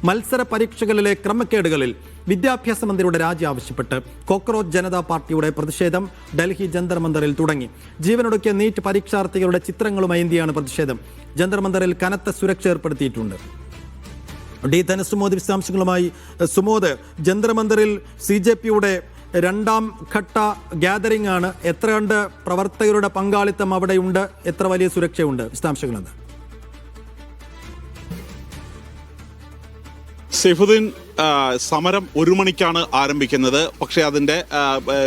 മത്സര പരീക്ഷകളിലെ ക്രമക്കേടുകളിൽ വിദ്യാഭ്യാസ മന്ത്രിയുടെ രാജി ആവശ്യപ്പെട്ട് കോക്രോച്ച് ജനതാ പാർട്ടിയുടെ പ്രതിഷേധം ഡൽഹി ജന്തർ മന്ദറിൽ തുടങ്ങി. ജീവനൊടുക്കിയ നീറ്റ് പരീക്ഷാർത്ഥികളുടെ ചിത്രങ്ങളുമേന്തിയാണ് പ്രതിഷേധം. ജന്തർ മന്ദറിൽ കനത്ത സുരക്ഷ ഏർപ്പെടുത്തിയിട്ടുണ്ട്. ധനസുമോദ് വിശദാംശങ്ങളുമായി. സുമോദ്, ജന്തർ മന്ദറിൽ CJPയുടെ രണ്ടാം ഘട്ട ഗ്യാതറിംഗ് ആണ്. എത്ര കണ്ട് പ്രവർത്തകരുടെ പങ്കാളിത്തം അവിടെയുണ്ട്? എത്ര വലിയ സുരക്ഷയുണ്ട്? വിശദാംശങ്ങളെന്ന്. സൈഫുദ്ദീൻ, സമരം 1 മണിക്കാണ് ആരംഭിക്കുന്നത്. പക്ഷേ അതിൻ്റെ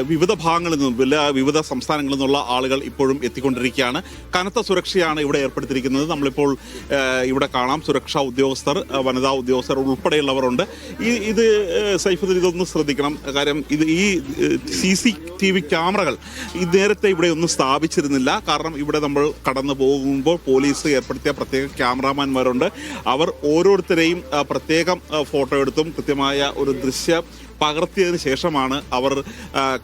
വിവിധ ഭാഗങ്ങളിൽ നിന്നും വിവിധ സംസ്ഥാനങ്ങളിൽ നിന്നുള്ള ആളുകൾ ഇപ്പോഴും എത്തിക്കൊണ്ടിരിക്കുകയാണ്. കനത്ത സുരക്ഷയാണ് ഇവിടെ ഏർപ്പെടുത്തിയിരിക്കുന്നത്. നമ്മളിപ്പോൾ ഇവിടെ കാണാം, സുരക്ഷാ ഉദ്യോഗസ്ഥർ, വനിതാ ഉദ്യോഗസ്ഥർ ഉൾപ്പെടെയുള്ളവരുണ്ട്. ഇത് സൈഫുദ്ദീൻ, ഇതൊന്ന് ശ്രദ്ധിക്കണം. കാര്യം ഈ CCTV ക്യാമറകൾ നേരത്തെ ഇവിടെ ഒന്നും സ്ഥാപിച്ചിരുന്നില്ല. കാരണം ഇവിടെ നമ്മൾ കടന്നു പോകുമ്പോൾ പോലീസ് ഏർപ്പെടുത്തിയ പ്രത്യേക ക്യാമറാമാൻമാരുണ്ട്. അവർ ഓരോരുത്തരെയും പ്രത്യേകം ഫോട്ടോ എടുത്തും കൃത്യമായ ഒരു ദൃശ്യം പകർത്തിയതിനു ശേഷമാണ് അവർ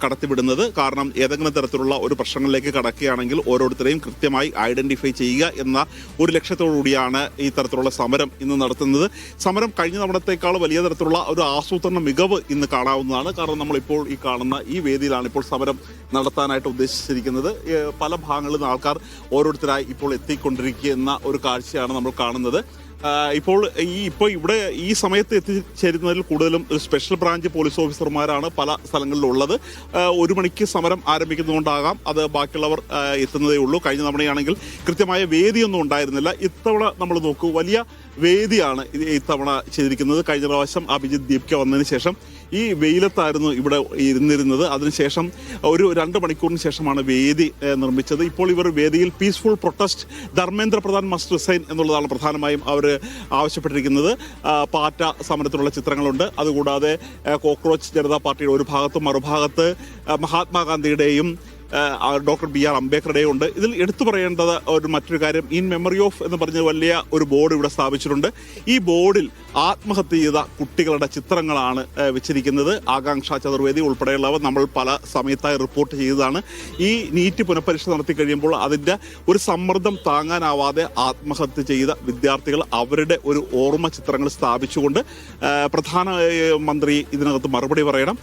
കടത്തിവിടുന്നത്. കാരണം ഏതെങ്കിലും തരത്തിലുള്ള ഒരു പ്രശ്നങ്ങളിലേക്ക് കടക്കുകയാണെങ്കിൽ ഓരോരുത്തരെയും കൃത്യമായി ഐഡന്റിഫൈ ചെയ്യുക എന്ന ഒരു ലക്ഷ്യത്തോടു കൂടിയാണ് ഈ തരത്തിലുള്ള സമരം ഇന്ന് നടത്തുന്നത്. സമരം കഴിഞ്ഞ തവണത്തേക്കാൾ വലിയ തരത്തിലുള്ള ഒരു ആസൂത്രണ മികവ് ഇന്ന് കാണാവുന്നതാണ്. കാരണം നമ്മളിപ്പോൾ ഈ കാണുന്ന ഈ വേദിയിലാണ് ഇപ്പോൾ സമരം നടത്താനായിട്ട് ഉദ്ദേശിച്ചിരിക്കുന്നത്. പല ഭാഗങ്ങളിൽ നിന്ന് ആൾക്കാർ ഓരോരുത്തരായി ഇപ്പോൾ എത്തിക്കൊണ്ടിരിക്കുന്ന ഒരു കാഴ്ചയാണ് നമ്മൾ കാണുന്നത്. ഇപ്പോൾ ഇവിടെ ഈ സമയത്ത് എത്തിച്ചേരുന്നതിൽ കൂടുതലും ഒരു സ്പെഷ്യൽ ബ്രാഞ്ച് പോലീസ് ഓഫീസർമാരാണ് പല സ്ഥലങ്ങളിലുള്ളത്. 1 മണിക്ക് സമരം ആരംഭിക്കുന്നതുകൊണ്ടാകാം അത് ബാക്കിയുള്ളവർ എത്തുന്നതേ ഉള്ളൂ. കഴിഞ്ഞ തവണയാണെങ്കിൽ കൃത്യമായ വേദിയൊന്നും ഉണ്ടായിരുന്നില്ല. ഇത്തവണ നമ്മൾ നോക്കൂ, വലിയ വേദിയാണ് ഇത്തവണ ചെയ്തിരിക്കുന്നത്. കഴിഞ്ഞ പ്രാവശ്യം അഭിജിത്ത് ദീപ്ക വന്നതിന് ശേഷം ഈ വെയിലത്തായിരുന്നു ഇവിടെ ഇരുന്നിരുന്നത്. അതിനുശേഷം ഒരു 2 മണിക്കൂറിന് ശേഷമാണ് വേദി നിർമ്മിച്ചത്. ഇപ്പോൾ ഇവർ വേദിയിൽ peaceful protest Dharmendra Pradhan must resign എന്നുള്ളതാണ് പ്രധാനമായും അവർ ആവശ്യപ്പെട്ടിരിക്കുന്നത്. പാറ്റ സമരത്തിലുള്ള ചിത്രങ്ങളുണ്ട്. അതുകൂടാതെ കോക്രോച്ച് ജനതാ പാർട്ടിയുടെ ഒരു ഭാഗത്തും മറുഭാഗത്ത് മഹാത്മാഗാന്ധിയുടെയും ഡോക്ടർ BR അംബേദ്കറുടെയും ഉണ്ട്. ഇതിൽ എടുത്തു പറയേണ്ടത് മറ്റൊരു കാര്യം, ഇൻ മെമ്മറി ഓഫ് എന്ന് പറഞ്ഞ വലിയ ഒരു ബോർഡ് ഇവിടെ സ്ഥാപിച്ചിട്ടുണ്ട്. ഈ ബോർഡിൽ ആത്മഹത്യ ചെയ്ത കുട്ടികളുടെ ചിത്രങ്ങളാണ് വെച്ചിരിക്കുന്നത്. ആകാംക്ഷ ചതുർവേദി ഉൾപ്പെടെയുള്ളവർ നമ്മൾ പല സമയത്തായി റിപ്പോർട്ട് ചെയ്തതാണ്. ഈ നീറ്റ് പുനഃപരീക്ഷ നടത്തി കഴിയുമ്പോൾ അതിൻ്റെ ഒരു സമ്മർദ്ദം താങ്ങാനാവാതെ ആത്മഹത്യ ചെയ്ത വിദ്യാർത്ഥികൾ അവരുടെ ഒരു ഓർമ്മ ചിത്രങ്ങൾ സ്ഥാപിച്ചുകൊണ്ട് പ്രധാനമന്ത്രി ഇതിനകത്ത് മറുപടി പറയണം.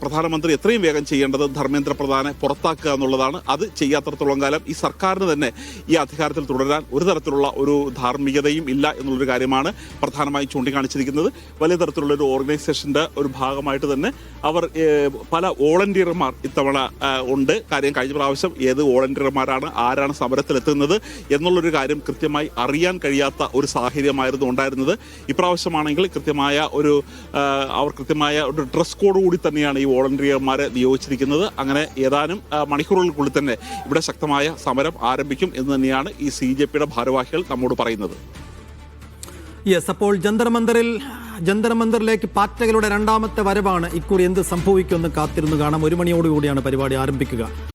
പ്രധാനമന്ത്രി എത്രയും വേഗം ചെയ്യേണ്ടത് ധർമ്മേന്ദ്ര പ്രധാനെ പുറത്താക്കുക എന്നുള്ളതാണ്. അത് ചെയ്യാത്തടത്തോളം കാലം ഈ സർക്കാരിന് തന്നെ ഈ അധികാരത്തിൽ തുടരാൻ ഒരു തരത്തിലുള്ള ഒരു ധാർമ്മികതയും ഇല്ല എന്നുള്ളൊരു കാര്യമാണ് പ്രധാനമായും ചൂണ്ടിക്കാണിച്ചിരിക്കുന്നത്. വലിയ തരത്തിലുള്ള ഒരു ഓർഗനൈസേഷൻ്റെ ഒരു ഭാഗമായിട്ട് തന്നെ അവർ പല വോളണ്ടിയർമാർ ഇത്തവണ ഉണ്ട്. കാര്യം കഴിഞ്ഞ പ്രാവശ്യം ഏത് വോളണ്ടിയർമാരാണ്, ആരാണ് സമരത്തിലെത്തുന്നത് എന്നുള്ളൊരു കാര്യം കൃത്യമായി അറിയാൻ കഴിയാത്ത ഒരു സാഹചര്യമായിരുന്നു ഉണ്ടായിരുന്നത്. ഇപ്രാവശ്യമാണെങ്കിൽ കൃത്യമായ ഒരു ഡ്രസ് കോഡ് കൂടി തന്നെയാണ് ഈ വോളണ്ടിയർമാരെ നിയോഗിച്ചിരിക്കുന്നത്. അങ്ങനെ ഏതാനും മണിക്കൂറുകൾക്കുള്ളിൽ തന്നെ ഇവിടെ ശക്തമായ സമരം ആരംഭിക്കും എന്ന് തന്നെയാണ് ഈ CJPയുടെ ഭാരവാഹികൾ നമ്മോട് പറയുന്നത്. യെസ്, അപ്പോൾ ജന്തർ മന്ദറിലേക്ക് പാറ്റകളുടെ രണ്ടാമത്തെ വരവാണ്. ഇക്കുറി എന്ത് സംഭവിക്കുമെന്ന് കാത്തിരുന്ന് കാണാം. 1 മണിയോടുകൂടിയാണ് പരിപാടി ആരംഭിക്കുക.